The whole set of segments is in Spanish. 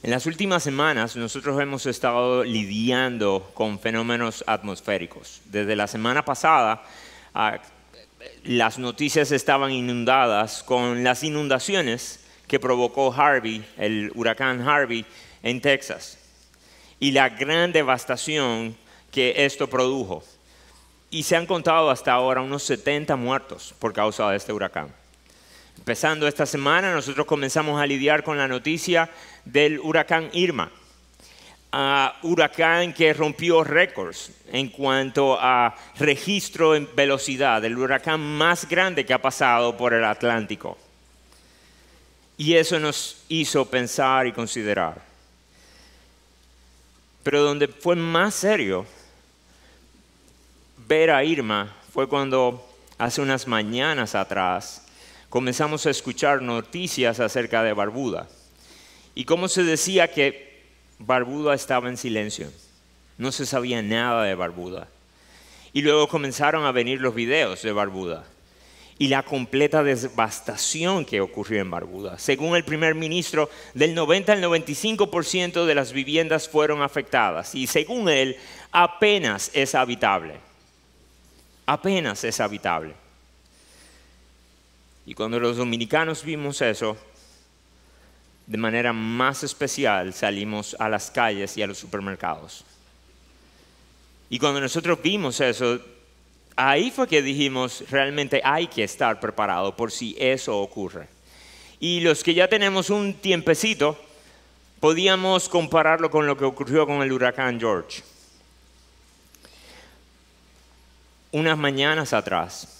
En las últimas semanas nosotros hemos estado lidiando con fenómenos atmosféricos. Desde la semana pasada las noticias estaban inundadas con las inundaciones que provocó Harvey, el huracán Harvey, en Texas. Y la gran devastación que esto produjo. Y se han contado hasta ahora unos 70 muertos por causa de este huracán. Empezando esta semana, nosotros comenzamos a lidiar con la noticia del huracán Irma. Huracán que rompió récords en cuanto a registro en velocidad, el huracán más grande que ha pasado por el Atlántico. Y eso nos hizo pensar y considerar. Pero donde fue más serio ver a Irma fue cuando hace unas mañanas atrás comenzamos a escuchar noticias acerca de Barbuda. Y como se decía que Barbuda estaba en silencio. No se sabía nada de Barbuda. Y luego comenzaron a venir los videos de Barbuda. Y la completa devastación que ocurrió en Barbuda. Según el primer ministro, del 90 al 95% de las viviendas fueron afectadas. Y según él, apenas es habitable. Apenas es habitable. Y cuando los dominicanos vimos eso, de manera más especial salimos a las calles y a los supermercados. Y cuando nosotros vimos eso, ahí fue que dijimos, realmente hay que estar preparado por si eso ocurre. Y los que ya tenemos un tiempecito, podíamos compararlo con lo que ocurrió con el huracán George. Unas mañanas atrás,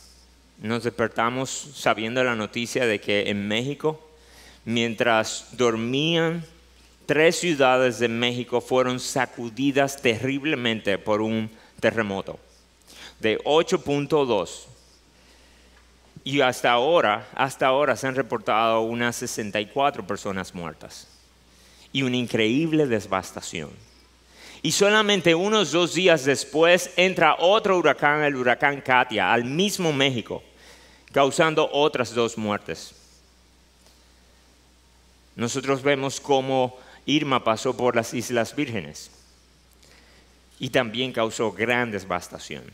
nos despertamos sabiendo la noticia de que en México, mientras dormían, 3 ciudades de México fueron sacudidas terriblemente por un terremoto de 8.2. Y hasta ahora se han reportado unas 64 personas muertas. Y una increíble devastación. Y solamente unos 2 días después entra otro huracán, el huracán Katia, al mismo México, causando otras 2 muertes. Nosotros vemos cómo Irma pasó por las Islas Vírgenes y también causó gran devastación.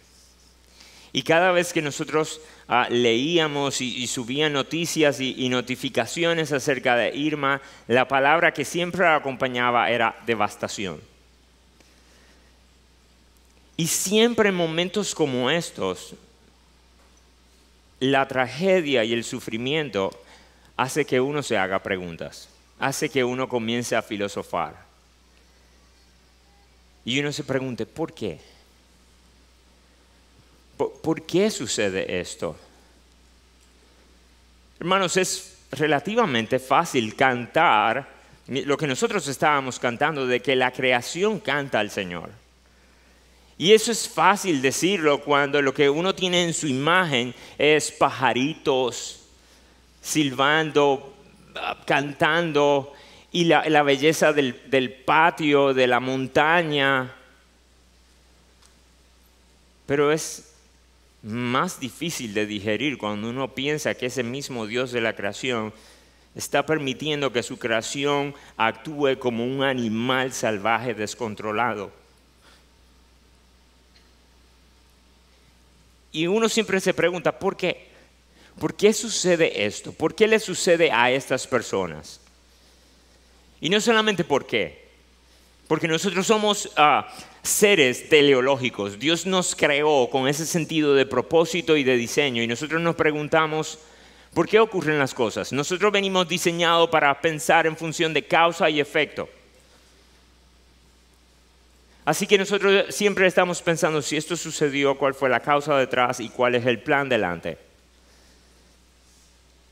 Y cada vez que nosotros leíamos y subían noticias y notificaciones acerca de Irma, la palabra que siempre la acompañaba era devastación. Y siempre en momentos como estos, la tragedia y el sufrimiento hace que uno se haga preguntas, hace que uno comience a filosofar. Y uno se pregunte, ¿por qué? ¿Por qué sucede esto? Hermanos, es relativamente fácil cantar lo que nosotros estábamos cantando, de que la creación canta al Señor. Y eso es fácil decirlo cuando lo que uno tiene en su imagen es pajaritos silbando, cantando, y la belleza del patio, de la montaña. Pero es más difícil de digerir cuando uno piensa que ese mismo Dios de la creación está permitiendo que su creación actúe como un animal salvaje descontrolado. Y uno siempre se pregunta, ¿por qué? ¿Por qué sucede esto? ¿Por qué le sucede a estas personas? Y no solamente por qué, porque nosotros somos seres teleológicos. Dios nos creó con ese sentido de propósito y de diseño. Y nosotros nos preguntamos, ¿por qué ocurren las cosas? Nosotros venimos diseñados para pensar en función de causa y efecto. Así que nosotros siempre estamos pensando si esto sucedió, cuál fue la causa detrás y cuál es el plan delante.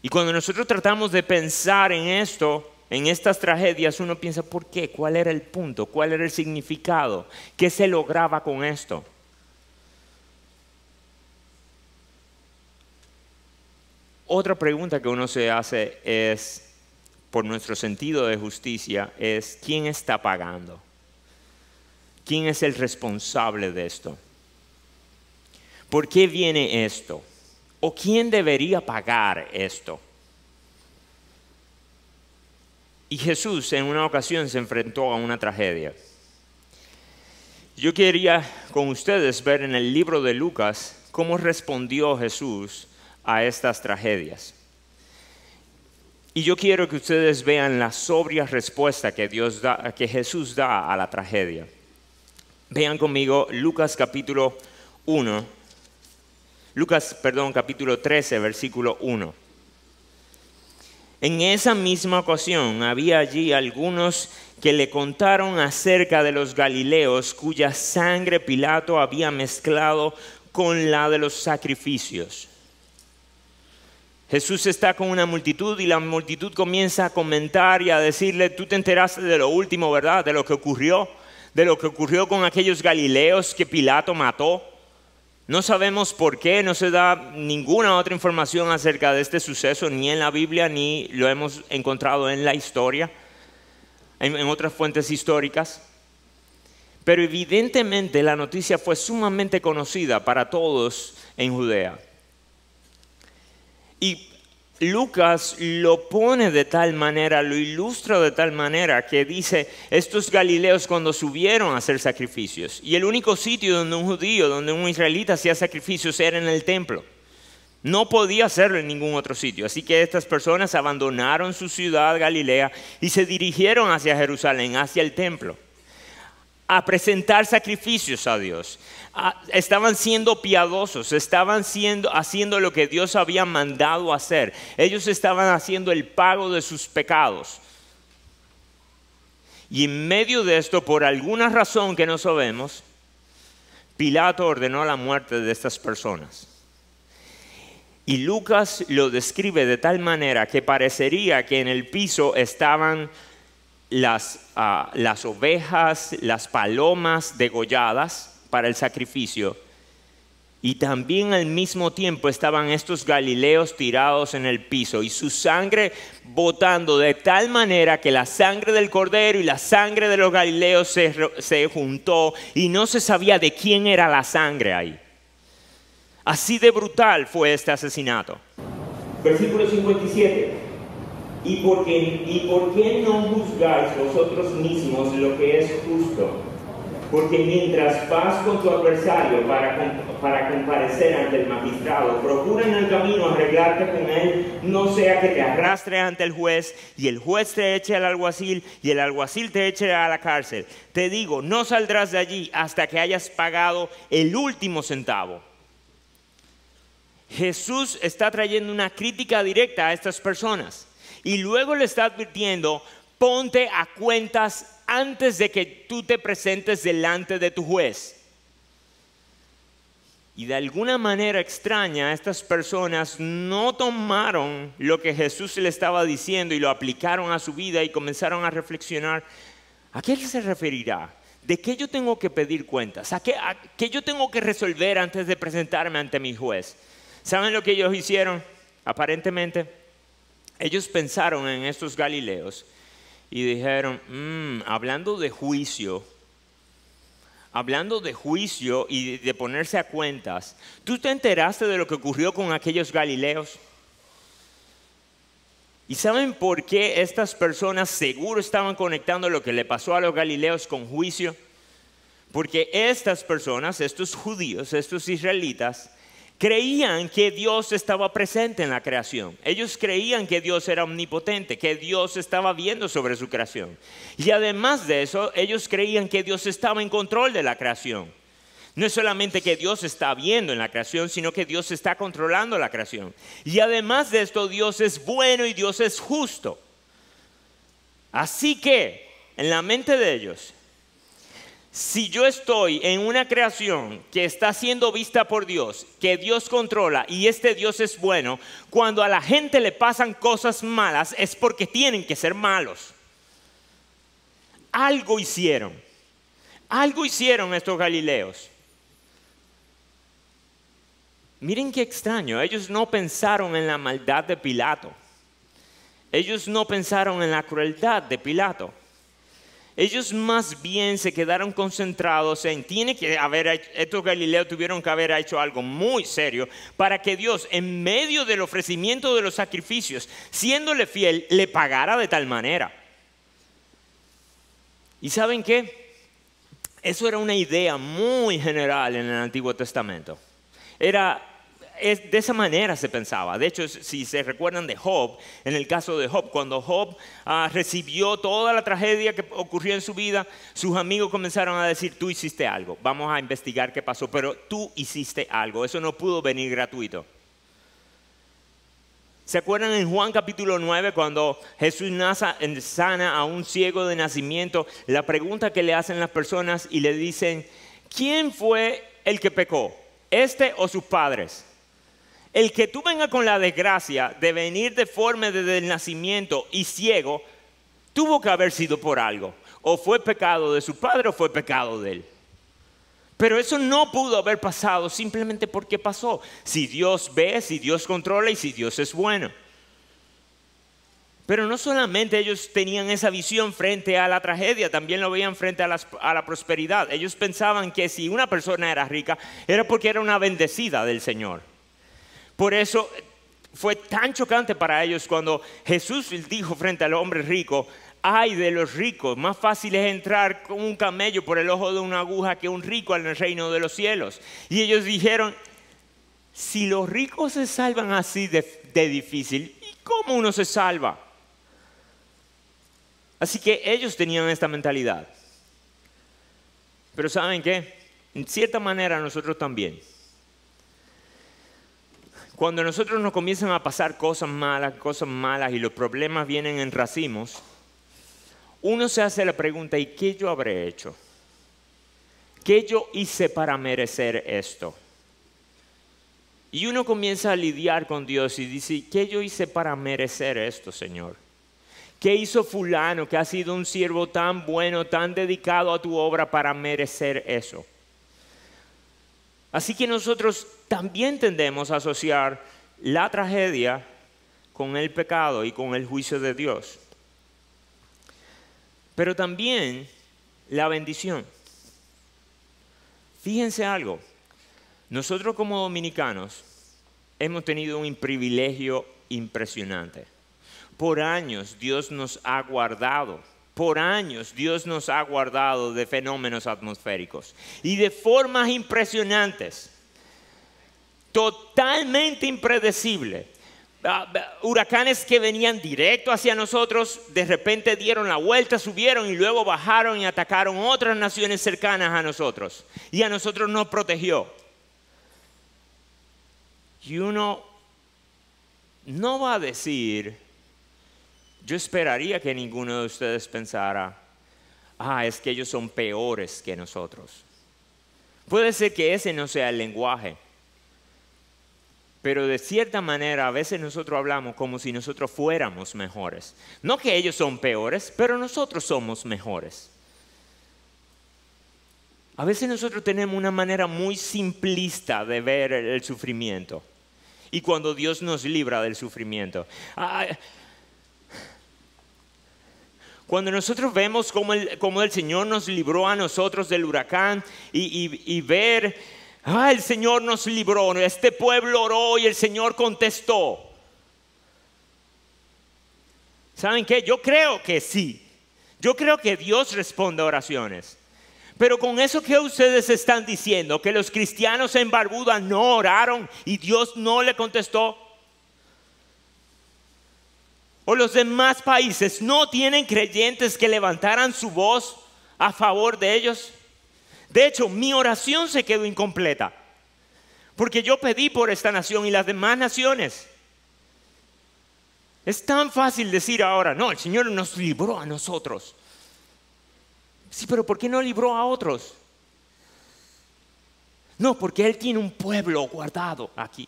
Y cuando nosotros tratamos de pensar en esto, en estas tragedias, uno piensa, ¿por qué? ¿Cuál era el punto? ¿Cuál era el significado? ¿Qué se lograba con esto? Otra pregunta que uno se hace es, por nuestro sentido de justicia, es ¿quién está pagando? ¿Quién es el responsable de esto? ¿Por qué viene esto? ¿O quién debería pagar esto? Y Jesús en una ocasión se enfrentó a una tragedia. Yo quería con ustedes ver en el libro de Lucas cómo respondió Jesús a estas tragedias. Y yo quiero que ustedes vean la sobria respuesta que Jesús da a la tragedia. Vean conmigo Lucas capítulo 13, versículo 1. En esa misma ocasión había allí algunos que le contaron acerca de los galileos cuya sangre Pilato había mezclado con la de los sacrificios. Jesús está con una multitud y la multitud comienza a comentar y a decirle: tú te enteraste de lo último, ¿verdad? De lo que ocurrió con aquellos galileos que Pilato mató. No sabemos por qué, no se da ninguna otra información acerca de este suceso, ni en la Biblia, ni lo hemos encontrado en la historia, en otras fuentes históricas. Pero evidentemente la noticia fue sumamente conocida para todos en Judea. Y Lucas lo pone de tal manera, lo ilustra de tal manera que dice: estos galileos cuando subieron a hacer sacrificios, y el único sitio donde un judío, donde un israelita hacía sacrificios era en el templo. No podía hacerlo en ningún otro sitio. Así que estas personas abandonaron su ciudad Galilea y se dirigieron hacia Jerusalén, hacia el templo, a presentar sacrificios a Dios. Estaban siendo piadosos, estaban haciendo lo que Dios había mandado hacer. Ellos estaban haciendo el pago de sus pecados. Y en medio de esto, por alguna razón que no sabemos, Pilato ordenó la muerte de estas personas. Y Lucas lo describe de tal manera que parecería que en el piso estaban las ovejas, las palomas degolladas para el sacrificio, y también al mismo tiempo estaban estos galileos tirados en el piso y su sangre botando de tal manera que la sangre del cordero y la sangre de los galileos se juntó y no se sabía de quién era la sangre ahí. Así de brutal fue este asesinato. Versículo 57. ¿Y por qué no juzgáis vosotros mismos lo que es justo? Porque mientras vas con tu adversario para comparecer ante el magistrado, procura en el camino arreglarte con él, no sea que te arrastre ante el juez y el juez te eche al alguacil y el alguacil te eche a la cárcel. Te digo, no saldrás de allí hasta que hayas pagado el último centavo. Jesús está trayendo una crítica directa a estas personas y luego le está advirtiendo: ponte a cuentas antes de que tú te presentes delante de tu juez. Y de alguna manera extraña, estas personas no tomaron lo que Jesús le estaba diciendo y lo aplicaron a su vida y comenzaron a reflexionar: ¿a qué se referirá? ¿De qué yo tengo que pedir cuentas? ¿A qué yo tengo que resolver antes de presentarme ante mi juez? ¿Saben lo que ellos hicieron? Aparentemente, ellos pensaron en estos galileos y dijeron: hablando de juicio y de ponerse a cuentas, ¿tú te enteraste de lo que ocurrió con aquellos galileos? ¿Y saben por qué estas personas seguro estaban conectando lo que le pasó a los galileos con juicio? Porque estas personas, estos judíos, estos israelitas, creían que Dios estaba presente en la creación. Ellos creían que Dios era omnipotente, que Dios estaba viendo sobre su creación. Y además de eso, ellos creían que Dios estaba en control de la creación. No es solamente que Dios está viendo en la creación, sino que Dios está controlando la creación. Y además de esto, Dios es bueno y Dios es justo. Así que, en la mente de ellos, si yo estoy en una creación que está siendo vista por Dios, que Dios controla y este Dios es bueno, cuando a la gente le pasan cosas malas es porque tienen que ser malos. Algo hicieron estos galileos. Miren qué extraño, ellos no pensaron en la maldad de Pilato. Ellos no pensaron en la crueldad de Pilato. Ellos más bien se quedaron concentrados en, estos galileos tuvieron que haber hecho algo muy serio para que Dios, en medio del ofrecimiento de los sacrificios, siéndole fiel, le pagara de tal manera. ¿Y saben qué? Eso era una idea muy general en el Antiguo Testamento. De esa manera se pensaba. De hecho, si se recuerdan de Job, en el caso de Job, cuando Job recibió toda la tragedia que ocurrió en su vida, sus amigos comenzaron a decir, tú hiciste algo, vamos a investigar qué pasó, pero tú hiciste algo, eso no pudo venir gratuito. ¿Se acuerdan en Juan capítulo 9 cuando Jesús sana a un ciego de nacimiento? La pregunta que le hacen las personas y le dicen, ¿quién fue el que pecó? ¿Este o sus padres? El que tú vengas con la desgracia de venir deforme desde el nacimiento y ciego, tuvo que haber sido por algo. O fue pecado de su padre o fue pecado de él. Pero eso no pudo haber pasado simplemente porque pasó. Si Dios ve, si Dios controla y si Dios es bueno. Pero no solamente ellos tenían esa visión frente a la tragedia, también lo veían frente a la prosperidad. Ellos pensaban que si una persona era rica, era porque era una bendecida del Señor. Por eso fue tan chocante para ellos cuando Jesús dijo frente al hombre rico, ay de los ricos, más fácil es entrar con un camello por el ojo de una aguja que un rico en el reino de los cielos. Y ellos dijeron, si los ricos se salvan así de difícil, ¿y cómo uno se salva? Así que ellos tenían esta mentalidad. Pero ¿saben qué? En cierta manera nosotros también. Cuando a nosotros nos comienzan a pasar cosas malas y los problemas vienen en racimos, uno se hace la pregunta, ¿y qué yo habré hecho? ¿Qué yo hice para merecer esto? Y uno comienza a lidiar con Dios y dice, ¿qué yo hice para merecer esto, Señor? ¿Qué hizo fulano que ha sido un siervo tan bueno, tan dedicado a tu obra para merecer eso? Así que nosotros también tendemos a asociar la tragedia con el pecado y con el juicio de Dios. Pero también la bendición. Fíjense algo, nosotros como dominicanos hemos tenido un privilegio impresionante. Por años Dios nos ha guardado. Por años Dios nos ha guardado de fenómenos atmosféricos y de formas impresionantes, totalmente impredecibles. Huracanes que venían directo hacia nosotros, de repente dieron la vuelta, subieron y luego bajaron y atacaron otras naciones cercanas a nosotros. Y a nosotros nos protegió. Y uno no va a decir... Yo esperaría que ninguno de ustedes pensara, es que ellos son peores que nosotros. Puede ser que ese no sea el lenguaje, pero de cierta manera a veces nosotros hablamos como si nosotros fuéramos mejores. No que ellos son peores, pero nosotros somos mejores. A veces nosotros tenemos una manera muy simplista de ver el sufrimiento. Y cuando Dios nos libra del sufrimiento... Cuando nosotros vemos cómo el Señor nos libró a nosotros del huracán y ver, el Señor nos libró, este pueblo oró y el Señor contestó. ¿Saben qué? Yo creo que sí. Yo creo que Dios responde a oraciones. Pero con eso que ustedes están diciendo, que los cristianos en Barbuda no oraron y Dios no le contestó. O los demás países no tienen creyentes que levantaran su voz a favor de ellos. De hecho, mi oración se quedó incompleta. Porque yo pedí por esta nación y las demás naciones. Es tan fácil decir ahora, no, el Señor nos libró a nosotros. Sí, pero ¿por qué no libró a otros? No, porque Él tiene un pueblo guardado aquí.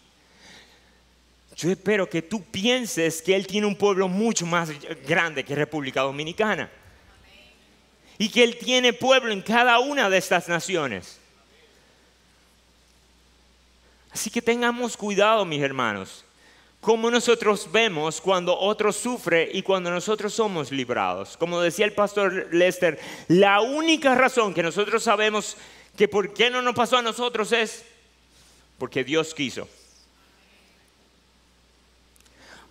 Yo espero que tú pienses que Él tiene un pueblo mucho más grande que República Dominicana. Y que Él tiene pueblo en cada una de estas naciones. Así que tengamos cuidado, mis hermanos. Cómo nosotros vemos cuando otros sufren y cuando nosotros somos librados. Como decía el pastor Lester, la única razón que nosotros sabemos que por qué no nos pasó a nosotros es porque Dios quiso.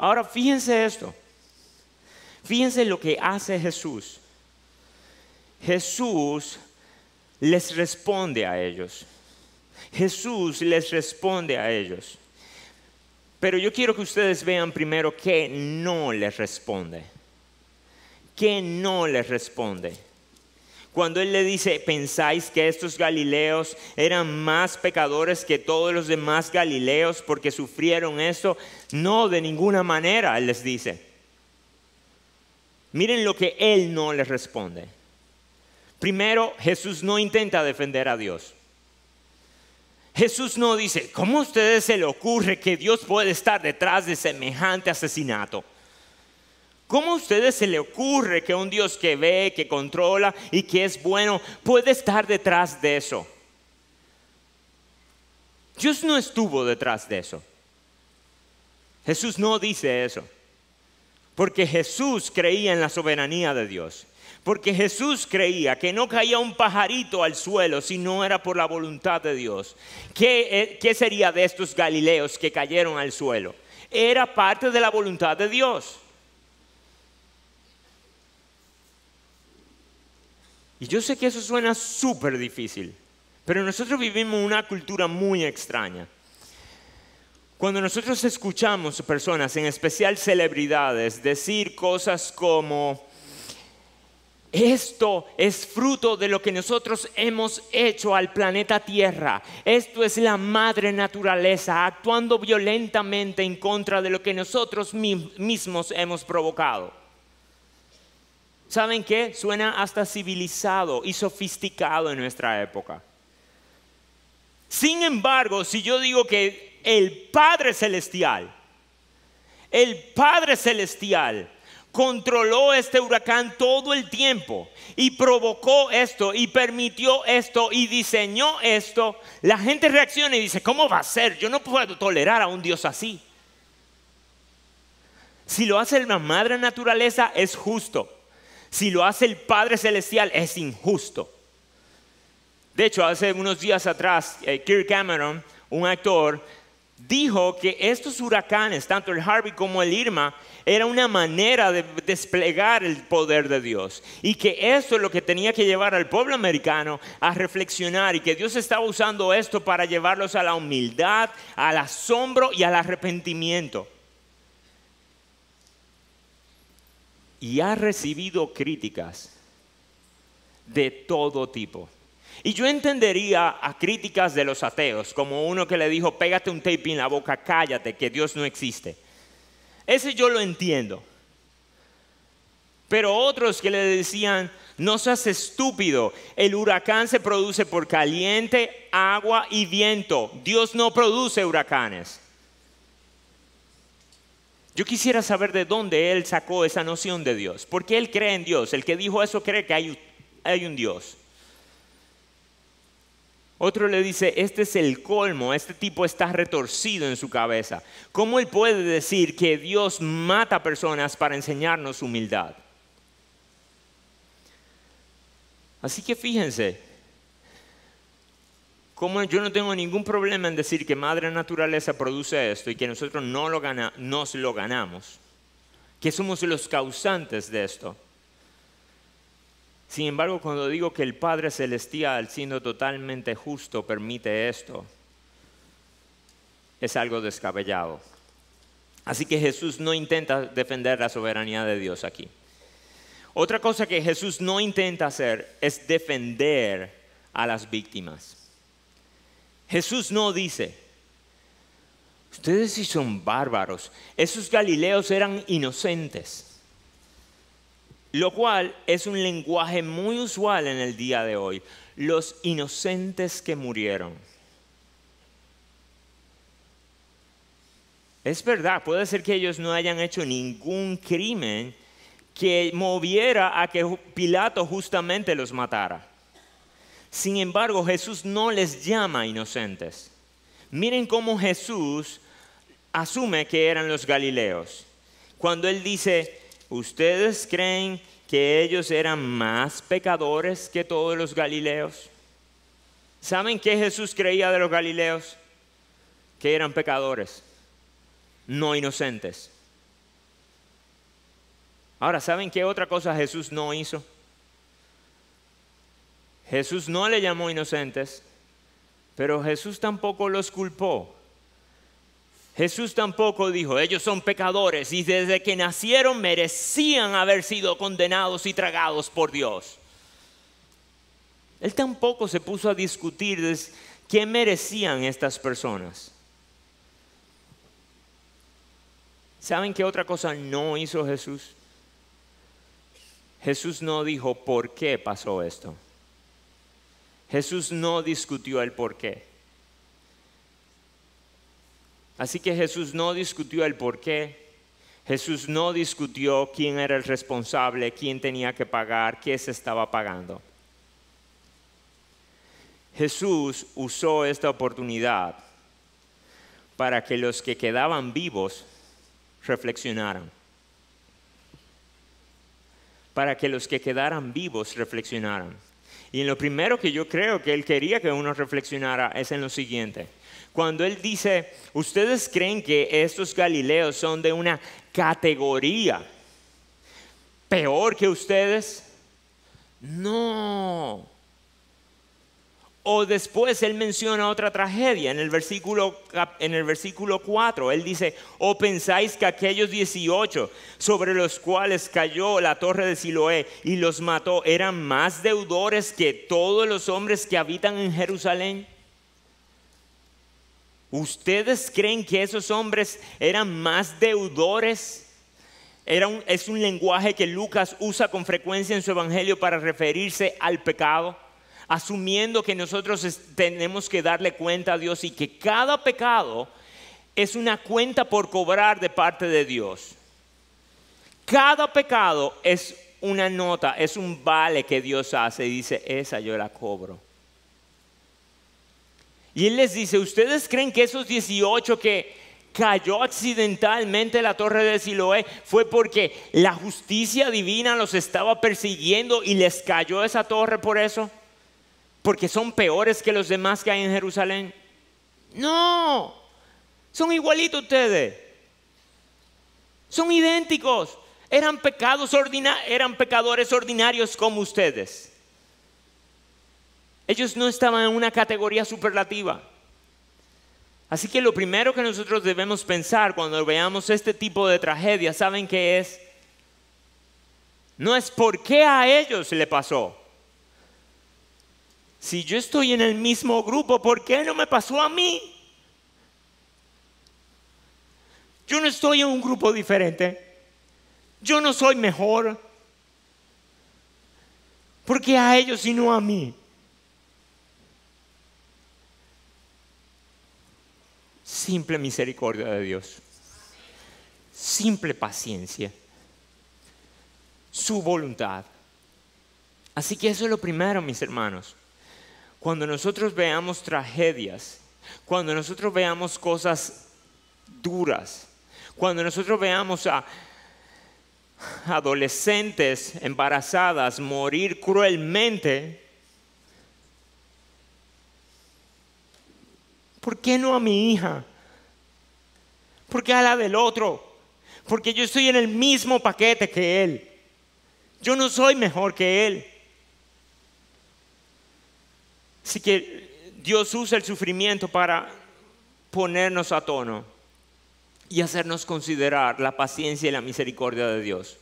Ahora fíjense esto, fíjense lo que hace Jesús. Jesús les responde a ellos. Jesús les responde a ellos. Pero yo quiero que ustedes vean primero que no les responde. Que no les responde. Cuando Él le dice, ¿pensáis que estos galileos eran más pecadores que todos los demás galileos porque sufrieron esto? No, de ninguna manera, Él les dice. Miren lo que Él no les responde. Primero, Jesús no intenta defender a Dios. Jesús no dice, ¿cómo a ustedes se le ocurre que Dios puede estar detrás de semejante asesinato? ¿Cómo a ustedes se le ocurre que un Dios que ve, que controla y que es bueno puede estar detrás de eso? Dios no estuvo detrás de eso. Jesús no dice eso. Porque Jesús creía en la soberanía de Dios. Porque Jesús creía que no caía un pajarito al suelo si no era por la voluntad de Dios. ¿Qué sería de estos galileos que cayeron al suelo? Era parte de la voluntad de Dios. Y yo sé que eso suena súper difícil, pero nosotros vivimos una cultura muy extraña. Cuando nosotros escuchamos personas, en especial celebridades, decir cosas como, esto es fruto de lo que nosotros hemos hecho al planeta Tierra. Esto es la madre naturaleza actuando violentamente en contra de lo que nosotros mismos hemos provocado. ¿Saben qué? Suena hasta civilizado y sofisticado en nuestra época. Sin embargo, si yo digo que el Padre Celestial controló este huracán todo el tiempo y provocó esto y permitió esto y diseñó esto, la gente reacciona y dice, ¿cómo va a ser? Yo no puedo tolerar a un Dios así. Si lo hace la madre naturaleza es justo. Si lo hace el Padre Celestial es injusto. De hecho, hace unos días atrás, Kirk Cameron, un actor, dijo que estos huracanes, tanto el Harvey como el Irma, era una manera de desplegar el poder de Dios. Y que esto es lo que tenía que llevar al pueblo americano a reflexionar. Y que Dios estaba usando esto para llevarlos a la humildad, al asombro y al arrepentimiento. Y ha recibido críticas de todo tipo. Y yo entendería a críticas de los ateos, como uno que le dijo, pégate un tape en la boca, cállate, que Dios no existe. Ese yo lo entiendo. Pero otros que le decían, no seas estúpido, el huracán se produce por caliente, agua y viento. Dios no produce huracanes. Yo quisiera saber de dónde él sacó esa noción de Dios. Porque él cree en Dios. El que dijo eso cree que hay un Dios. Otro le dice, este es el colmo, este tipo está retorcido en su cabeza. ¿Cómo él puede decir que Dios mata personas para enseñarnos humildad? Así que fíjense, como yo no tengo ningún problema en decir que madre naturaleza produce esto y que nosotros nos lo ganamos, que somos los causantes de esto. Sin embargo, cuando digo que el Padre Celestial, siendo totalmente justo, permite esto, es algo descabellado. Así que Jesús no intenta defender la soberanía de Dios aquí. Otra cosa que Jesús no intenta hacer es defender a las víctimas. Jesús no dice, ustedes sí son bárbaros, esos galileos eran inocentes. Lo cual es un lenguaje muy usual en el día de hoy. Los inocentes que murieron. Es verdad, puede ser que ellos no hayan hecho ningún crimen que moviera a que Pilato justamente los matara. Sin embargo, Jesús no les llama inocentes. Miren cómo Jesús asume que eran los galileos. Cuando él dice, ¿ustedes creen que ellos eran más pecadores que todos los galileos? ¿Saben qué Jesús creía de los galileos? Que eran pecadores, no inocentes. Ahora, ¿saben qué otra cosa Jesús no hizo? Jesús no le llamó inocentes, pero Jesús tampoco los culpó. Jesús tampoco dijo, ellos son pecadores y desde que nacieron merecían haber sido condenados y tragados por Dios. Él tampoco se puso a discutir qué merecían estas personas. ¿Saben qué otra cosa no hizo Jesús? Jesús no dijo por qué pasó esto. Jesús no discutió el por qué. Así que Jesús no discutió el por qué. Jesús no discutió quién era el responsable, quién tenía que pagar, qué se estaba pagando. Jesús usó esta oportunidad para que los que quedaban vivos reflexionaran. Para que los que quedaran vivos reflexionaran. Y en lo primero que yo creo que Él quería que uno reflexionara es en lo siguiente. Cuando Él dice, ¿ustedes creen que estos galileos son de una categoría peor que ustedes? No. O después Él menciona otra tragedia en el versículo 4. Él dice, ¿o pensáis que aquellos 18 sobre los cuales cayó la torre de Siloé y los mató eran más deudores que todos los hombres que habitan en Jerusalén? ¿Ustedes creen que esos hombres eran más deudores? Es un lenguaje que Lucas usa con frecuencia en su evangelio para referirse al pecado, asumiendo que nosotros tenemos que darle cuenta a Dios y que cada pecado es una cuenta por cobrar de parte de Dios. Cada pecado es una nota, es un vale que Dios hace y dice, esa yo la cobro. Y Él les dice, ¿ustedes creen que esos 18 que cayó accidentalmente la torre de Siloé fue porque la justicia divina los estaba persiguiendo y les cayó esa torre por eso? ¿Porque son peores que los demás que hay en Jerusalén? No, son igualitos ustedes. Son idénticos. Eran pecadores ordinarios como ustedes. Ellos no estaban en una categoría superlativa. Así que lo primero que nosotros debemos pensar cuando veamos este tipo de tragedia, ¿saben qué es? No es por qué a ellos le pasó. Si yo estoy en el mismo grupo, ¿por qué no me pasó a mí? Yo no estoy en un grupo diferente. Yo no soy mejor. ¿Por qué a ellos y no a mí? Simple misericordia de Dios. Simple paciencia. Su voluntad. Así que eso es lo primero, mis hermanos. Cuando nosotros veamos tragedias, cuando nosotros veamos cosas duras, cuando nosotros veamos a adolescentes embarazadas morir cruelmente, ¿por qué no a mi hija? ¿Por qué a la del otro? Porque yo estoy en el mismo paquete que él. Yo no soy mejor que él. Así que Dios usa el sufrimiento para ponernos a tono y hacernos considerar la paciencia y la misericordia de Dios.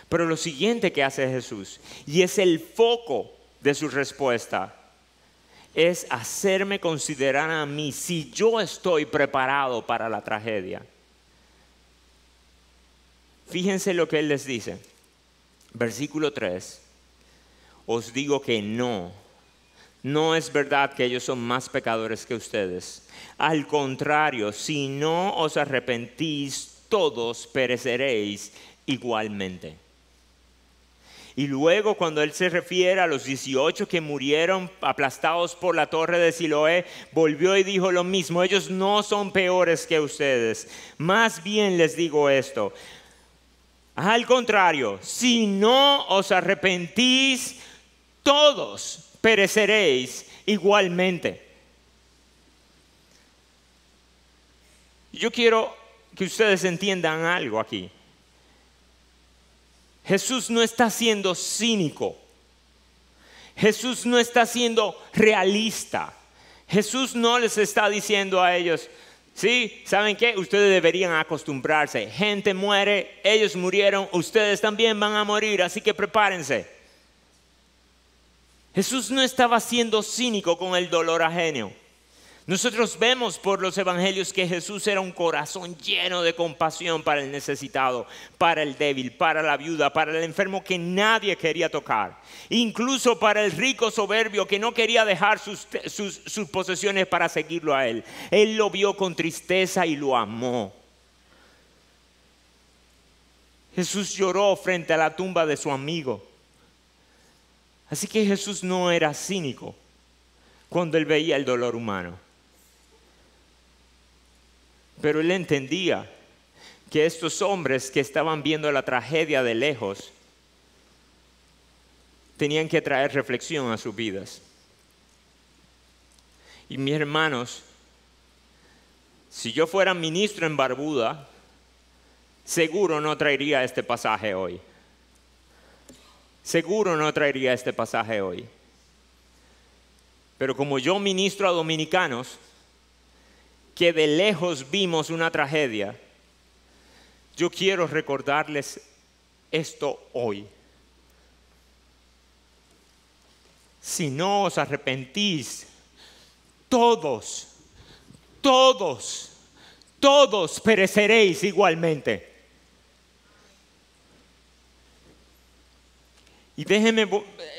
Pero lo siguiente que hace Jesús, y es el foco de su respuesta, es hacerme considerar a mí si yo estoy preparado para la tragedia. Fíjense lo que Él les dice. Versículo 3. Os digo que no es verdad que ellos son más pecadores que ustedes. Al contrario, si no os arrepentís, todos pereceréis igualmente. Y luego cuando Él se refiere a los 18 que murieron aplastados por la torre de Siloé, volvió y dijo lo mismo. Ellos no son peores que ustedes. Más bien les digo esto. Al contrario, si no os arrepentís, todos pereceréis igualmente. Yo quiero que ustedes entiendan algo aquí. Jesús no está siendo cínico. Jesús no está siendo realista. Jesús no les está diciendo a ellos, sí, ¿saben qué? Ustedes deberían acostumbrarse. Gente muere, ellos murieron, ustedes también van a morir, así que prepárense. Jesús no estaba siendo cínico con el dolor ajeno. Nosotros vemos por los evangelios que Jesús era un corazón lleno de compasión para el necesitado, para el débil, para la viuda, para el enfermo que nadie quería tocar. Incluso para el rico soberbio que no quería dejar sus posesiones para seguirlo a él. Él lo vio con tristeza y lo amó. Jesús lloró frente a la tumba de su amigo. Así que Jesús no era cínico cuando él veía el dolor humano. Pero él entendía que estos hombres que estaban viendo la tragedia de lejos tenían que traer reflexión a sus vidas. Y mis hermanos, si yo fuera ministro en Barbuda, seguro no traería este pasaje hoy. Seguro no traería este pasaje hoy. Pero como yo ministro a dominicanos, que de lejos vimos una tragedia, yo quiero recordarles esto hoy. Si no os arrepentís, todos pereceréis igualmente. Y déjenme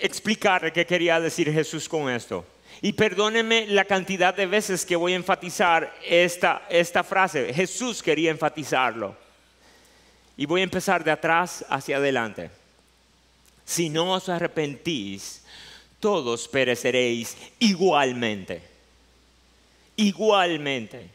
explicar qué quería decir Jesús con esto. Y perdónenme la cantidad de veces que voy a enfatizar esta frase. Jesús quería enfatizarlo. Y voy a empezar de atrás hacia adelante. Si no os arrepentís, todos pereceréis igualmente. Igualmente.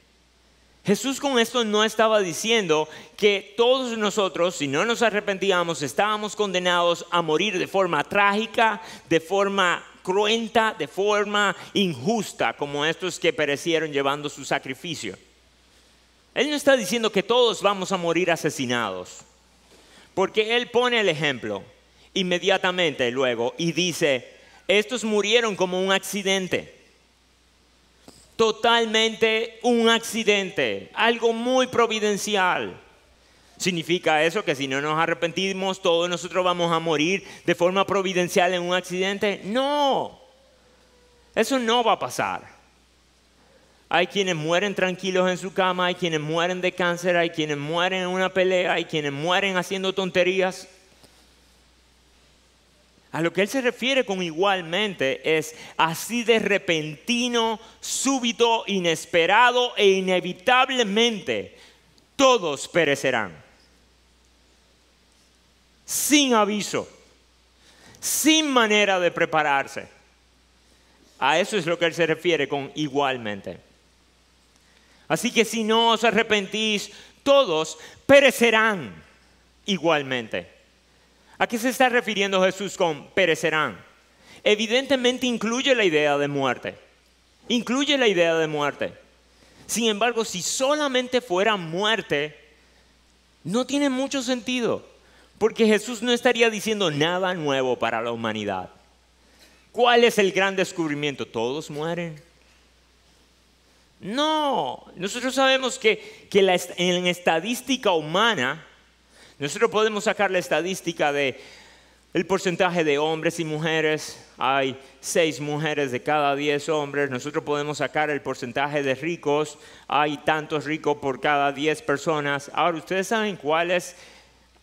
Jesús con esto no estaba diciendo que todos nosotros, si no nos arrepentíamos, estábamos condenados a morir de forma trágica, de forma cruenta, de forma injusta, como estos que perecieron llevando su sacrificio. Él no está diciendo que todos vamos a morir asesinados, porque Él pone el ejemplo inmediatamente luego y dice, estos murieron como un accidente. Totalmente un accidente, algo muy providencial. ¿Significa eso que si no nos arrepentimos todos nosotros vamos a morir de forma providencial en un accidente? No, eso no va a pasar. Hay quienes mueren tranquilos en su cama, hay quienes mueren de cáncer, hay quienes mueren en una pelea, hay quienes mueren haciendo tonterías. A lo que Él se refiere con igualmente es así de repentino, súbito, inesperado e inevitablemente todos perecerán. Sin aviso, sin manera de prepararse. A eso es lo que Él se refiere con igualmente. Así que si no os arrepentís, todos perecerán igualmente. ¿A qué se está refiriendo Jesús con perecerán? Evidentemente incluye la idea de muerte. Incluye la idea de muerte. Sin embargo, si solamente fuera muerte, no tiene mucho sentido. Porque Jesús no estaría diciendo nada nuevo para la humanidad. ¿Cuál es el gran descubrimiento? ¿Todos mueren? No, nosotros sabemos que en estadística humana, nosotros podemos sacar la estadística de el porcentaje de hombres y mujeres. Hay 6 mujeres de cada 10 hombres. Nosotros podemos sacar el porcentaje de ricos. Hay tantos ricos por cada 10 personas. Ahora, ¿ustedes saben cuál es,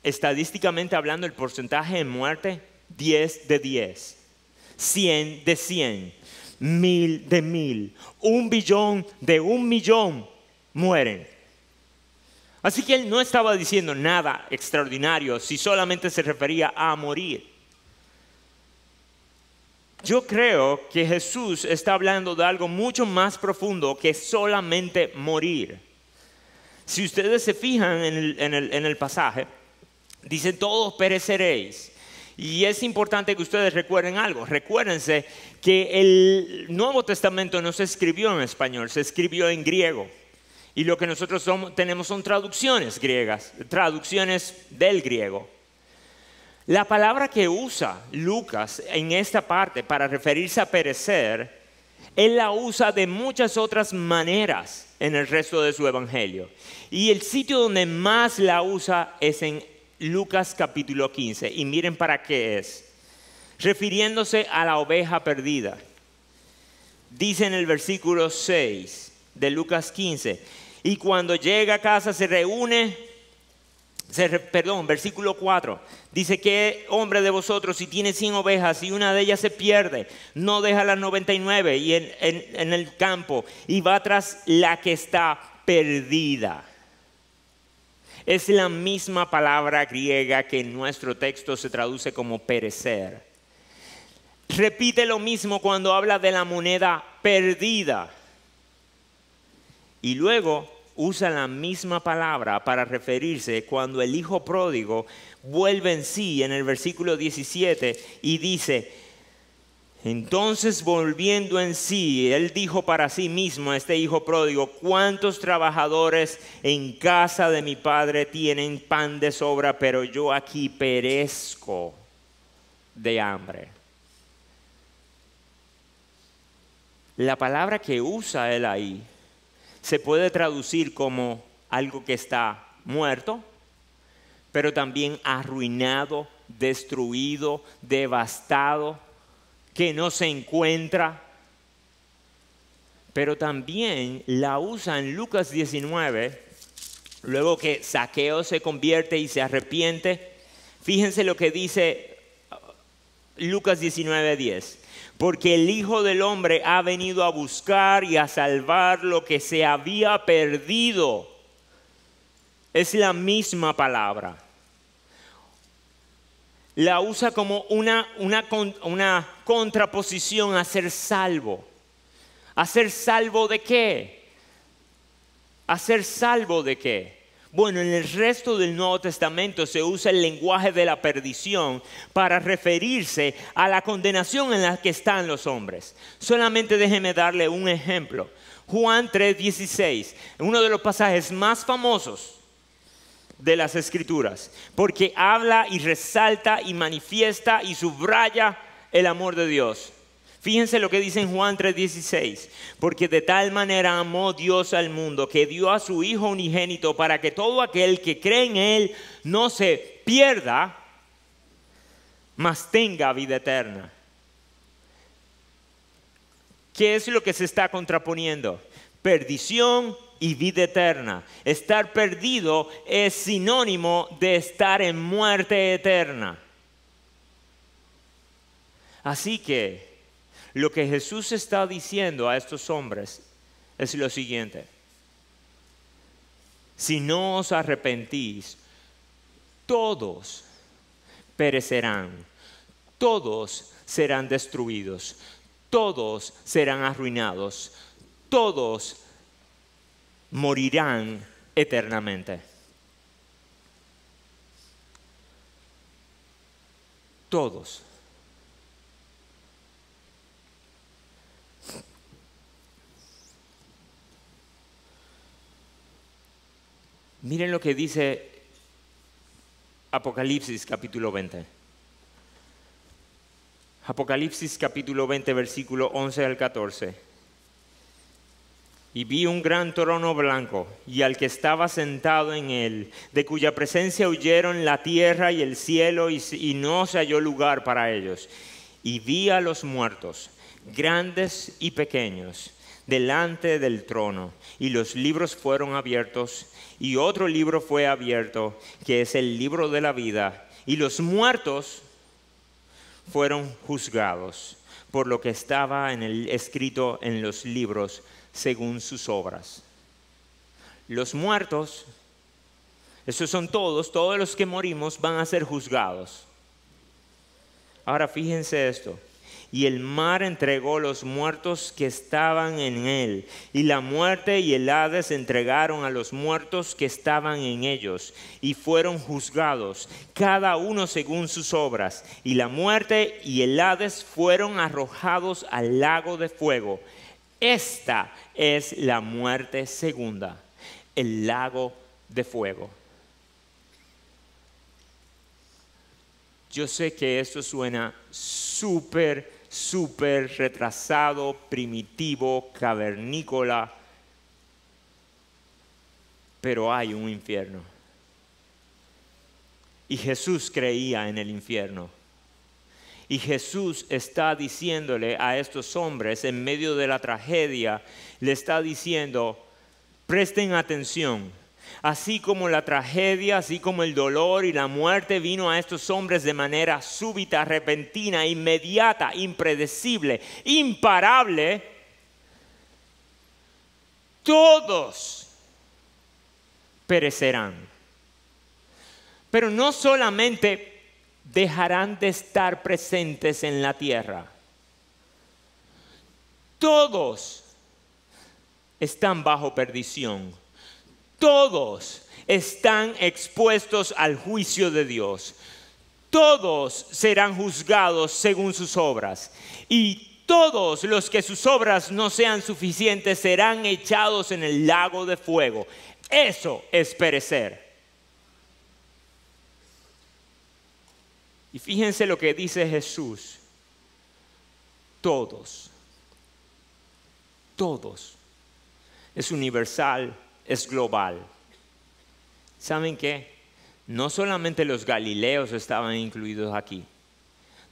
estadísticamente hablando, el porcentaje de muerte? 10 de 10. 100 de 100. 1000 de 1000. 1 billón de 1 millón mueren. Así que Él no estaba diciendo nada extraordinario si solamente se refería a morir. Yo creo que Jesús está hablando de algo mucho más profundo que solamente morir. Si ustedes se fijan en el pasaje, dice todos pereceréis. Y es importante que ustedes recuerden algo. Recuérdense que el Nuevo Testamento no se escribió en español, se escribió en griego. Y lo que nosotros tenemos son traducciones griegas, traducciones del griego. La palabra que usa Lucas en esta parte para referirse a perecer, él la usa de muchas otras maneras en el resto de su evangelio. Y el sitio donde más la usa es en Lucas capítulo 15. Y miren para qué es. Refiriéndose a la oveja perdida. Dice en el versículo 6 de Lucas 15. Y cuando llega a casa se reúne, versículo 4. Dice: ¿qué hombre de vosotros, si tiene 100 ovejas y una de ellas se pierde, no deja las 99 y en el campo y va tras la que está perdida? Es la misma palabra griega que en nuestro texto se traduce como perecer. Repite lo mismo cuando habla de la moneda perdida. Y luego usa la misma palabra para referirse cuando el hijo pródigo vuelve en sí en el versículo 17 y dice: entonces volviendo en sí, él dijo para sí mismo, este hijo pródigo: ¿cuántos trabajadores en casa de mi padre tienen pan de sobra, pero yo aquí perezco de hambre? La palabra que usa él ahí se puede traducir como algo que está muerto, pero también arruinado, destruido, devastado, que no se encuentra. Pero también la usa en Lucas 19, luego que Zaqueo se convierte y se arrepiente. Fíjense lo que dice Lucas 19:10. Porque el Hijo del Hombre ha venido a buscar y a salvar lo que se había perdido. Es la misma palabra. La usa como una contraposición a ser salvo. ¿A ser salvo de qué? ¿A ser salvo de qué? Bueno, en el resto del Nuevo Testamento se usa el lenguaje de la perdición para referirse a la condenación en la que están los hombres. Solamente déjeme darle un ejemplo. Juan 3:16, uno de los pasajes más famosos de las Escrituras, porque habla y resalta y manifiesta y subraya el amor de Dios. Fíjense lo que dice en Juan 3:16. Porque de tal manera amó Dios al mundo que dio a su Hijo unigénito para que todo aquel que cree en Él no se pierda, mas tenga vida eterna. ¿Qué es lo que se está contraponiendo? Perdición y vida eterna. Estar perdido es sinónimo de estar en muerte eterna. Así que lo que Jesús está diciendo a estos hombres es lo siguiente: si no os arrepentís, todos perecerán, todos serán destruidos, todos serán arruinados, todos morirán eternamente. Todos. Miren lo que dice Apocalipsis capítulo 20. Apocalipsis capítulo 20, versículo 11 al 14. Y vi un gran trono blanco y al que estaba sentado en él, de cuya presencia huyeron la tierra y el cielo y no se halló lugar para ellos. Y vi a los muertos, grandes y pequeños, delante del trono, y los libros fueron abiertos, y otro libro fue abierto, que es el libro de la vida, y los muertos fueron juzgados por lo que estaba escrito en los libros según sus obras. Los muertos, esos son todos los que morimos van a ser juzgados. Ahora fíjense esto: y el mar entregó los muertos que estaban en él, y la muerte y el Hades entregaron a los muertos que estaban en ellos, y fueron juzgados, cada uno según sus obras. Y la muerte y el Hades fueron arrojados al lago de fuego. Esta es la muerte segunda, el lago de fuego. Yo sé que esto suena súper retrasado, primitivo, cavernícola, pero hay un infierno. Y Jesús creía en el infierno. Y Jesús está diciéndole a estos hombres en medio de la tragedia, le está diciendo, presten atención. Así como la tragedia, así como el dolor y la muerte vino a estos hombres de manera súbita, repentina, inmediata, impredecible, imparable, todos perecerán. Pero no solamente dejarán de estar presentes en la tierra. Todos están bajo perdición. Todos están expuestos al juicio de Dios. Todos serán juzgados según sus obras. Y todos los que sus obras no sean suficientes serán echados en el lago de fuego. Eso es perecer. Y fíjense lo que dice Jesús. Todos. Es universal, es global. ¿Saben qué? No solamente los galileos estaban incluidos aquí.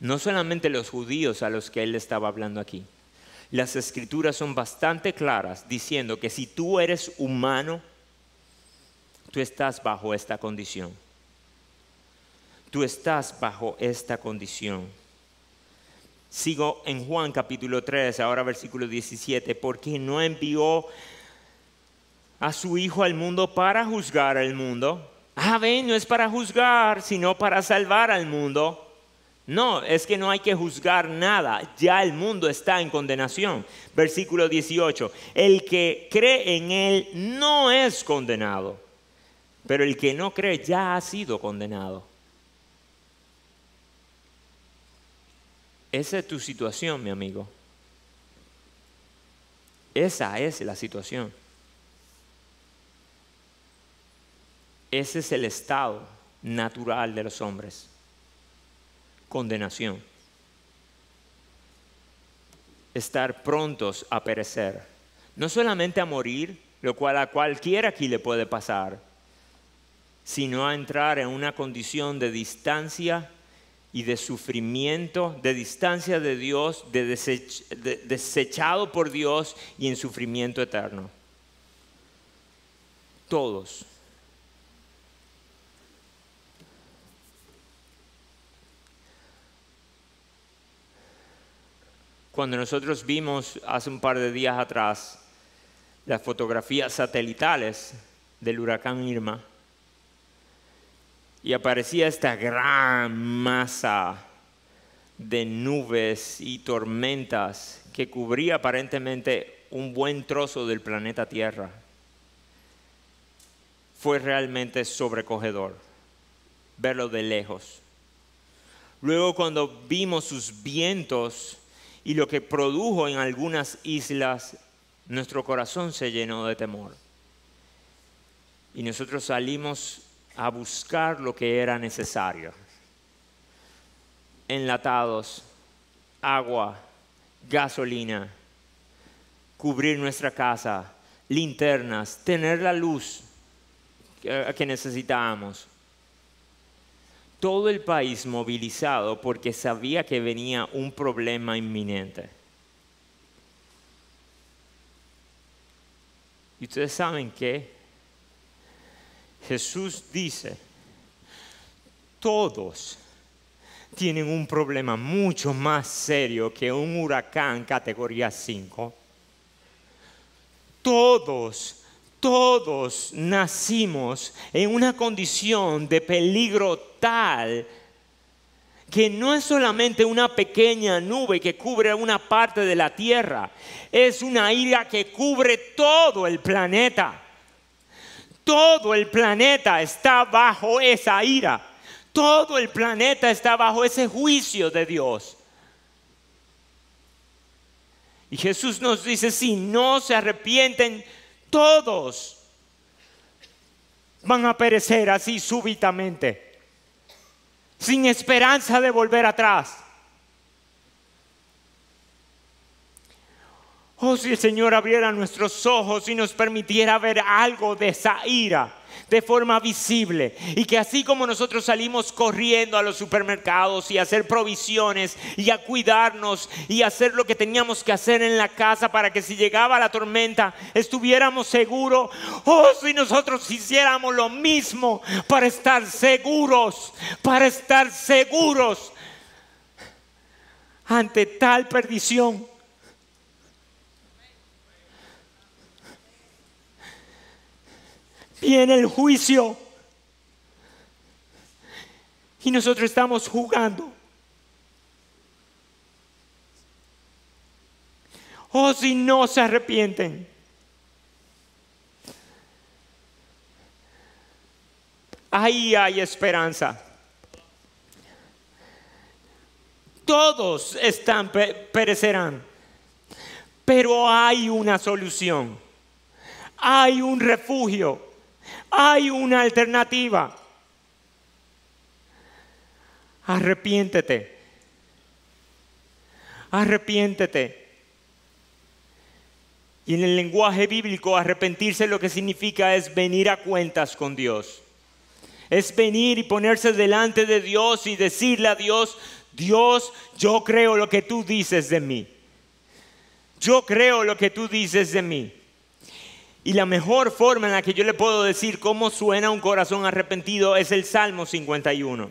No solamente los judíos a los que él estaba hablando aquí. Las escrituras son bastante claras diciendo que si tú eres humano, tú estás bajo esta condición. Tú estás bajo esta condición. Sigo en Juan capítulo 3, ahora versículo 17. Porque no envió a su Hijo al mundo para juzgar al mundo. Ven, no es para juzgar, sino para salvar al mundo. No, es que no hay que juzgar nada. Ya el mundo está en condenación. Versículo 18. El que cree en Él no es condenado. Pero el que no cree ya ha sido condenado. Esa es tu situación, mi amigo. Esa es la situación. Ese es el estado natural de los hombres. Condenación. Estar prontos a perecer. No solamente a morir, lo cual a cualquiera aquí le puede pasar, sino a entrar en una condición de distancia y de sufrimiento, de distancia de Dios, desechado por Dios y en sufrimiento eterno. Todos. Cuando nosotros vimos hace un par de días atrás las fotografías satelitales del huracán Irma, y aparecía esta gran masa de nubes y tormentas que cubría aparentemente un buen trozo del planeta Tierra. Fue realmente sobrecogedor verlo de lejos. Luego, cuando vimos sus vientos y lo que produjo en algunas islas, nuestro corazón se llenó de temor. Y nosotros salimos a buscar lo que era necesario. Enlatados, agua, gasolina, cubrir nuestra casa, linternas, tener la luz que necesitábamos. Todo el país movilizado porque sabía que venía un problema inminente. ¿Y ustedes saben qué? Jesús dice, todos tienen un problema mucho más serio que un huracán categoría 5. Todos nacimos en una condición de peligro tal que no es solamente una pequeña nube que cubre una parte de la tierra, es una ira que cubre todo el planeta. Todo el planeta está bajo esa ira. Todo el planeta está bajo ese juicio de Dios. Y Jesús nos dice, si no se arrepienten, todos van a perecer así súbitamente. sin esperanza de volver atrás. Oh, si el Señor abriera nuestros ojos y nos permitiera ver algo de esa ira de forma visible, y que así como nosotros salimos corriendo a los supermercados y a hacer provisiones y a cuidarnos y a hacer lo que teníamos que hacer en la casa para que si llegaba la tormenta estuviéramos seguros, oh, si nosotros hiciéramos lo mismo para estar seguros ante tal perdición. Viene el juicio y nosotros estamos jugando. Oh, si no se arrepienten. Ahí hay esperanza. Todos perecerán, pero hay una solución. Hay un refugio. Hay una alternativa. Arrepiéntete. Arrepiéntete. Y en el lenguaje bíblico, arrepentirse lo que significa es venir a cuentas con Dios. Es venir y ponerse delante de Dios y decirle a Dios: Dios, yo creo lo que tú dices de mí. Yo creo lo que tú dices de mí. Y la mejor forma en la que yo le puedo decir cómo suena un corazón arrepentido es el Salmo 51.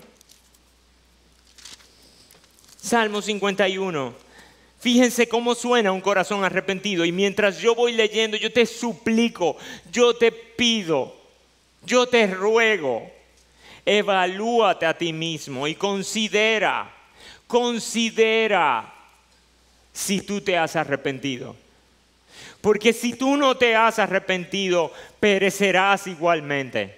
Salmo 51. Fíjense cómo suena un corazón arrepentido. Y mientras yo voy leyendo, yo te suplico, yo te pido, yo te ruego, evalúate a ti mismo y considera si tú te has arrepentido. Porque si tú no te has arrepentido, perecerás igualmente.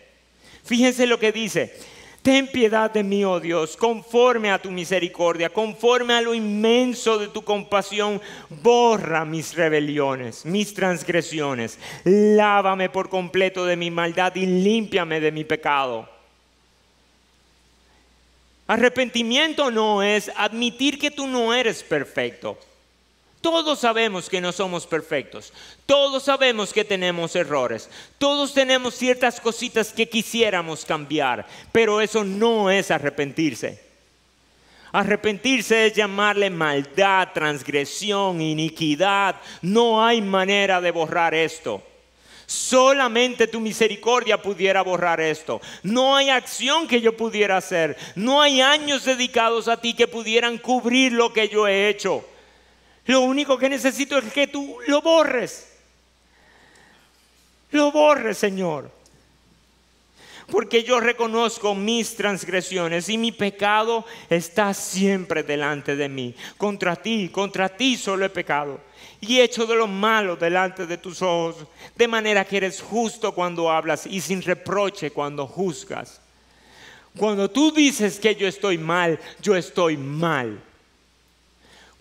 Fíjense lo que dice: ten piedad de mí, oh Dios, conforme a tu misericordia, conforme a lo inmenso de tu compasión, borra mis rebeliones, mis transgresiones. Lávame por completo de mi maldad y límpiame de mi pecado. Arrepentimiento no es admitir que tú no eres perfecto. Todos sabemos que no somos perfectos. Todos sabemos que tenemos errores. Todos tenemos ciertas cositas que quisiéramos cambiar. Pero eso no es arrepentirse. Arrepentirse es llamarle maldad, transgresión, iniquidad. No hay manera de borrar esto. Solamente tu misericordia pudiera borrar esto. No hay acción que yo pudiera hacer. No hay años dedicados a ti que pudieran cubrir lo que yo he hecho. Lo único que necesito es que tú lo borres. Lo borres, Señor. Porque yo reconozco mis transgresiones y mi pecado está siempre delante de mí. Contra ti solo he pecado y he hecho de lo malo delante de tus ojos, de manera que eres justo cuando hablas y sin reproche cuando juzgas. Cuando tú dices que yo estoy mal, yo estoy mal.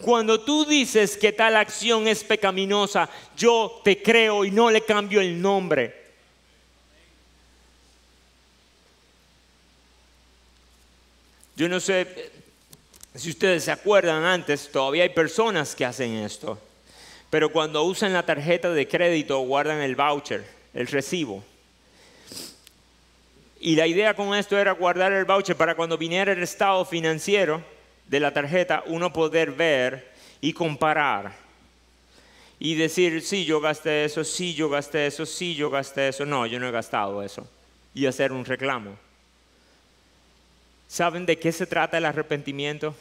Cuando tú dices que tal acción es pecaminosa, yo te creo y no le cambio el nombre. Yo no sé si ustedes se acuerdan antes, todavía hay personas que hacen esto. Pero cuando usan la tarjeta de crédito, guardan el voucher, el recibo. Y la idea con esto era guardar el voucher para cuando viniera el estado financiero de la tarjeta, uno poder ver y comparar. Y decir, sí, yo gasté eso, sí, yo gasté eso, sí, yo gasté eso. No, yo no he gastado eso. Y hacer un reclamo. ¿Saben de qué se trata el arrepentimiento?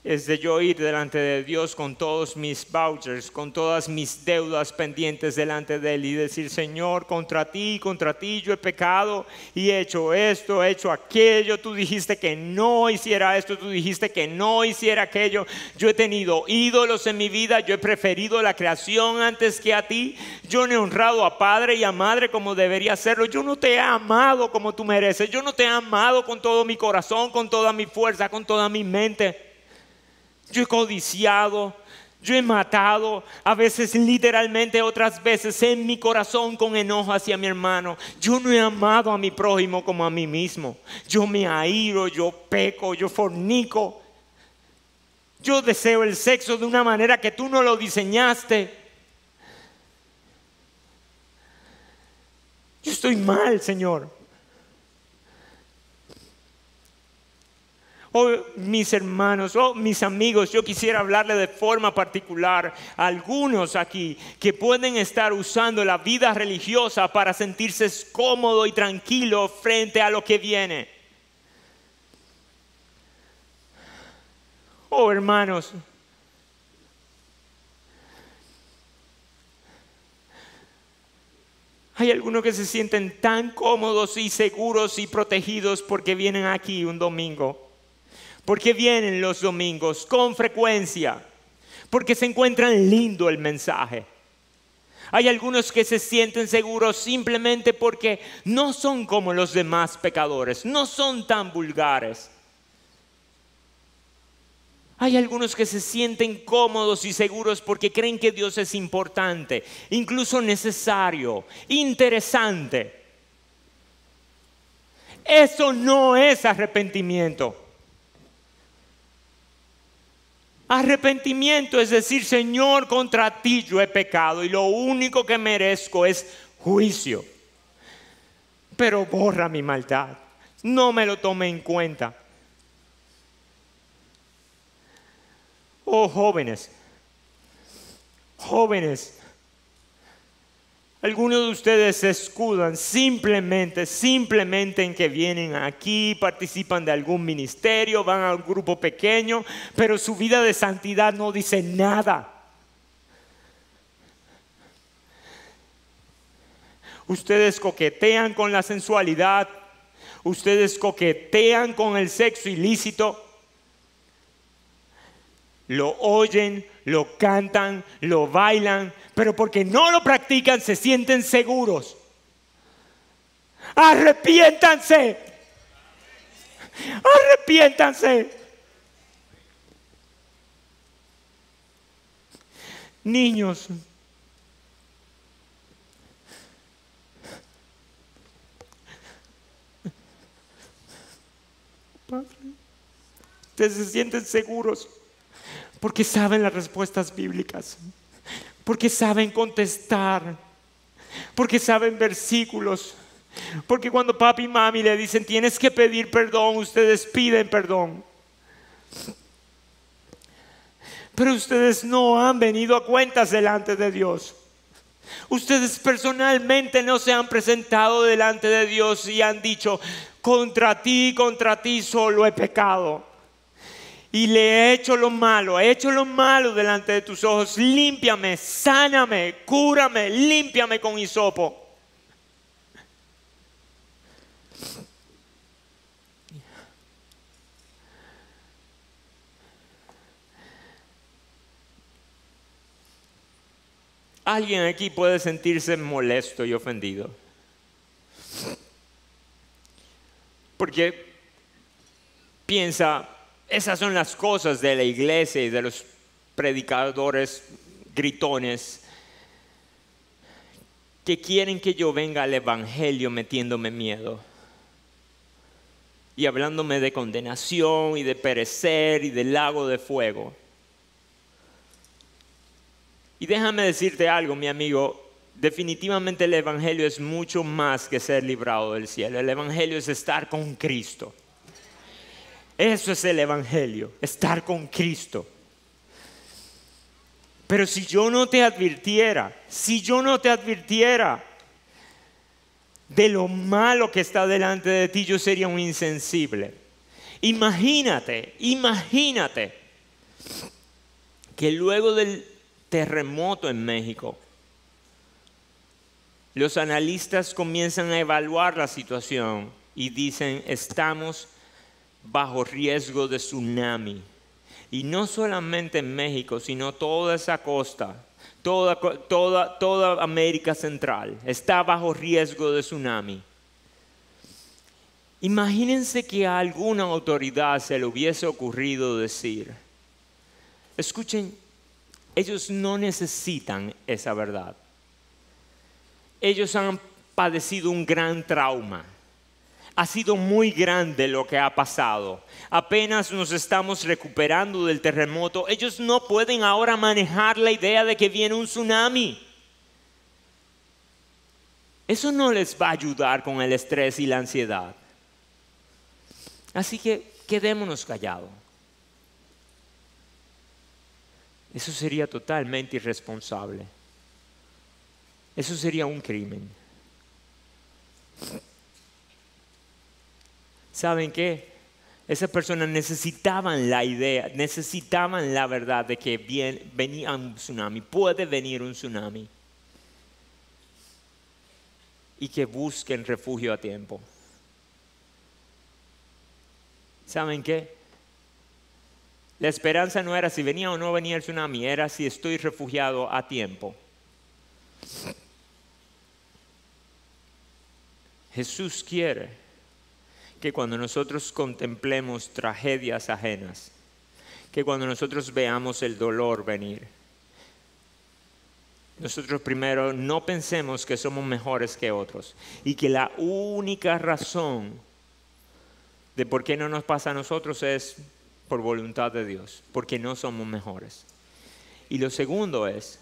Es de yo ir delante de Dios con todos mis vouchers, con todas mis deudas pendientes delante de Él y decir: Señor, contra ti yo he pecado y he hecho esto, he hecho aquello. Tú dijiste que no hiciera esto, tú dijiste que no hiciera aquello. Yo he tenido ídolos en mi vida, yo he preferido la creación antes que a ti. Yo no he honrado a padre y a madre como debería hacerlo. Yo no te he amado como tú mereces. Yo no te he amado con todo mi corazón, con toda mi fuerza, con toda mi mente. Yo he codiciado, Yo he matado, a veces literalmente, otras veces en mi corazón con enojo hacia mi hermano. Yo no he amado a mi prójimo como a mí mismo. Yo me airo, yo peco, yo fornico. Yo deseo el sexo de una manera que tú no lo diseñaste. Yo estoy mal, Señor. Oh, mis hermanos, oh, mis amigos, yo quisiera hablarle de forma particular a algunos aquí que pueden estar usando la vida religiosa para sentirse cómodo y tranquilo frente a lo que viene. Oh, hermanos, hay algunos que se sienten tan cómodos y seguros y protegidos porque vienen aquí un domingo. Porque vienen los domingos con frecuencia, porque se encuentran lindo el mensaje. Hay algunos que se sienten seguros simplemente porque no son como los demás pecadores, no son tan vulgares. Hay algunos que se sienten cómodos y seguros porque creen que Dios es importante, incluso necesario, interesante. Eso no es arrepentimiento. Arrepentimiento es decir, Señor, contra ti yo he pecado y lo único que merezco es juicio. Pero borra mi maldad, no me lo tome en cuenta. Oh, jóvenes, algunos de ustedes se escudan simplemente en que vienen aquí, participan de algún ministerio, van a un grupo pequeño, pero su vida de santidad no dice nada. Ustedes coquetean con la sensualidad, ustedes coquetean con el sexo ilícito. Lo oyen, lo cantan, lo bailan, pero porque no lo practican se sienten seguros. ¡Arrepiéntanse! ¡Arrepiéntanse! Niños, Padre, ustedes se sienten seguros porque saben las respuestas bíblicas, porque saben contestar, porque saben versículos, porque cuando papi y mami le dicen tienes que pedir perdón, ustedes piden perdón. Pero ustedes no han venido a cuentas delante de Dios. Ustedes personalmente no se han presentado delante de Dios y han dicho contra ti solo he pecado. Y le he hecho lo malo delante de tus ojos. Límpiame, sáname, cúrame, límpiame con hisopo. Alguien aquí puede sentirse molesto y ofendido. Porque piensa, esas son las cosas de la iglesia y de los predicadores gritones que quieren que yo venga al evangelio metiéndome miedo y hablándome de condenación y de perecer y del lago de fuego. Y déjame decirte algo, mi amigo, definitivamente el evangelio es mucho más que ser librado del cielo. El evangelio es estar con Cristo. Eso es el evangelio, estar con Cristo. Pero si yo no te advirtiera de lo malo que está delante de ti, yo sería un insensible. Imagínate que luego del terremoto en México, los analistas comienzan a evaluar la situación y dicen, estamos bajo riesgo de tsunami. Y no solamente en México, sino toda esa costa, toda América Central está bajo riesgo de tsunami. Imagínense que a alguna autoridad se le hubiese ocurrido decir, escuchen, Ellos no necesitan esa verdad. Ellos han padecido un gran trauma. Ha sido muy grande lo que ha pasado. Apenas nos estamos recuperando del terremoto. Ellos no pueden ahora manejar la idea de que viene un tsunami. Eso no les va a ayudar con el estrés y la ansiedad. Así que quedémonos callados. Eso sería totalmente irresponsable. Eso sería un crimen. ¿Saben qué? Esas personas necesitaban la idea, necesitaban la verdad de que venía un tsunami, puede venir un tsunami. Y que busquen refugio a tiempo. ¿Saben qué? La esperanza no era si venía o no venía el tsunami, era si estoy refugiado a tiempo. Jesús quiere que cuando nosotros contemplemos tragedias ajenas, que cuando nosotros veamos el dolor venir, nosotros primero no pensemos que somos mejores que otros y que la única razón de por qué no nos pasa a nosotros es por voluntad de Dios, porque no somos mejores. Y lo segundo es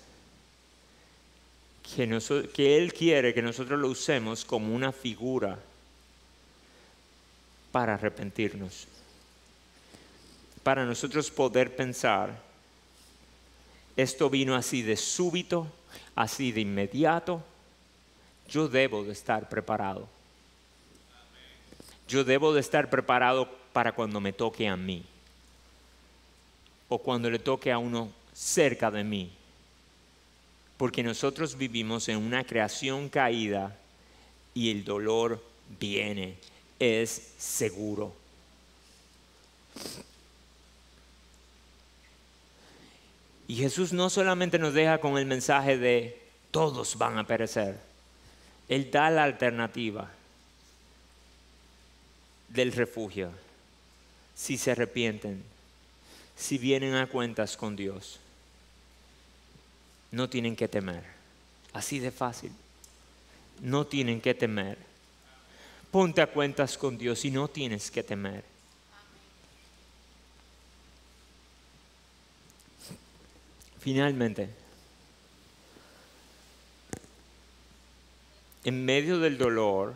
que Él quiere que nosotros lo usemos como una figura para arrepentirnos, para nosotros poder pensar, esto vino así de súbito, así de inmediato, yo debo de estar preparado. Yo debo de estar preparado para cuando me toque a mí, o cuando le toque a uno cerca de mí, porque nosotros vivimos en una creación caída y el dolor viene, es seguro. Y Jesús no solamente nos deja con el mensaje de todos van a perecer. Él da la alternativa del refugio. Si se arrepienten, si vienen a cuentas con Dios, no tienen que temer. Así de fácil. No tienen que temer. Ponte a cuentas con Dios y no tienes que temer. Finalmente, en medio del dolor,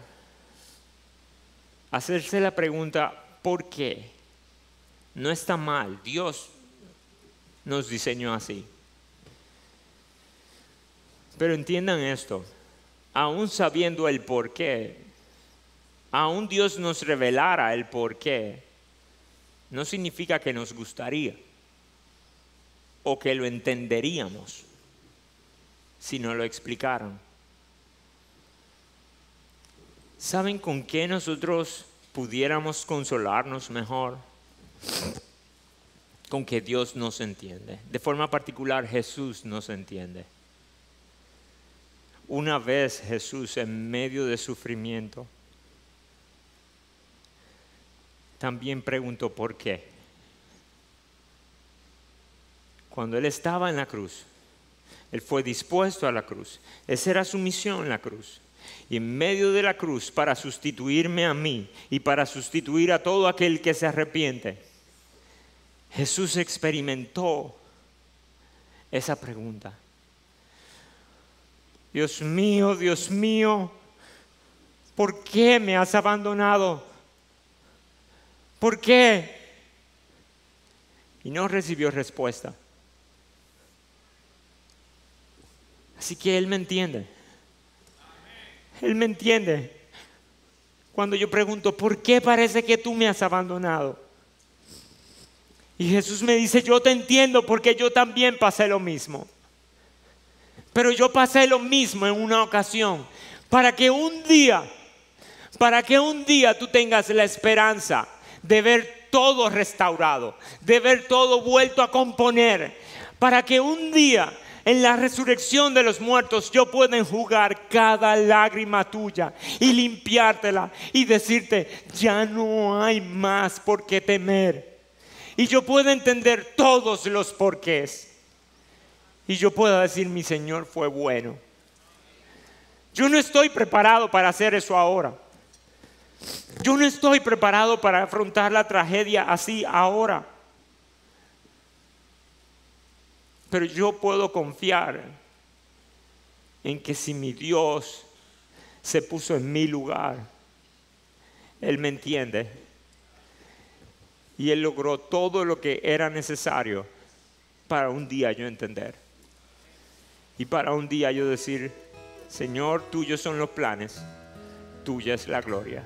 hacerse la pregunta, ¿por qué? No está mal, Dios nos diseñó así. Pero entiendan esto, aún sabiendo el por qué, aún Dios nos revelara el por qué, no significa que nos gustaría o que lo entenderíamos si no lo explicaran. ¿Saben con qué nosotros pudiéramos consolarnos mejor? Con que Dios nos entiende. De forma particular, Jesús nos entiende. Una vez Jesús, en medio de sufrimiento, también preguntó por qué. Cuando Él estaba en la cruz, Él fue dispuesto a la cruz. Esa era su misión en la cruz. Y en medio de la cruz, para sustituirme a mí y para sustituir a todo aquel que se arrepiente, Jesús experimentó esa pregunta. Dios mío, ¿por qué me has abandonado? ¿Por qué? Y no recibió respuesta. Así que Él me entiende. Él me entiende. Cuando yo pregunto, ¿por qué parece que tú me has abandonado? Y Jesús me dice, yo te entiendo porque yo también pasé lo mismo. Pero yo pasé lo mismo en una ocasión para que un día tú tengas la esperanza de ver todo restaurado, de ver todo vuelto a componer, para que un día en la resurrección de los muertos yo pueda enjugar cada lágrima tuya y limpiártela y decirte, ya no hay más por qué temer. Y yo puedo entender todos los porqués. y yo pueda decir, mi Señor fue bueno. Yo no estoy preparado para hacer eso ahora. Yo no estoy preparado para afrontar la tragedia así ahora. Pero yo puedo confiar en que si mi Dios se puso en mi lugar, Él me entiende. Y Él logró todo lo que era necesario para un día yo entender. Y para un día yo decir, Señor, tuyos son los planes, tuya es la gloria.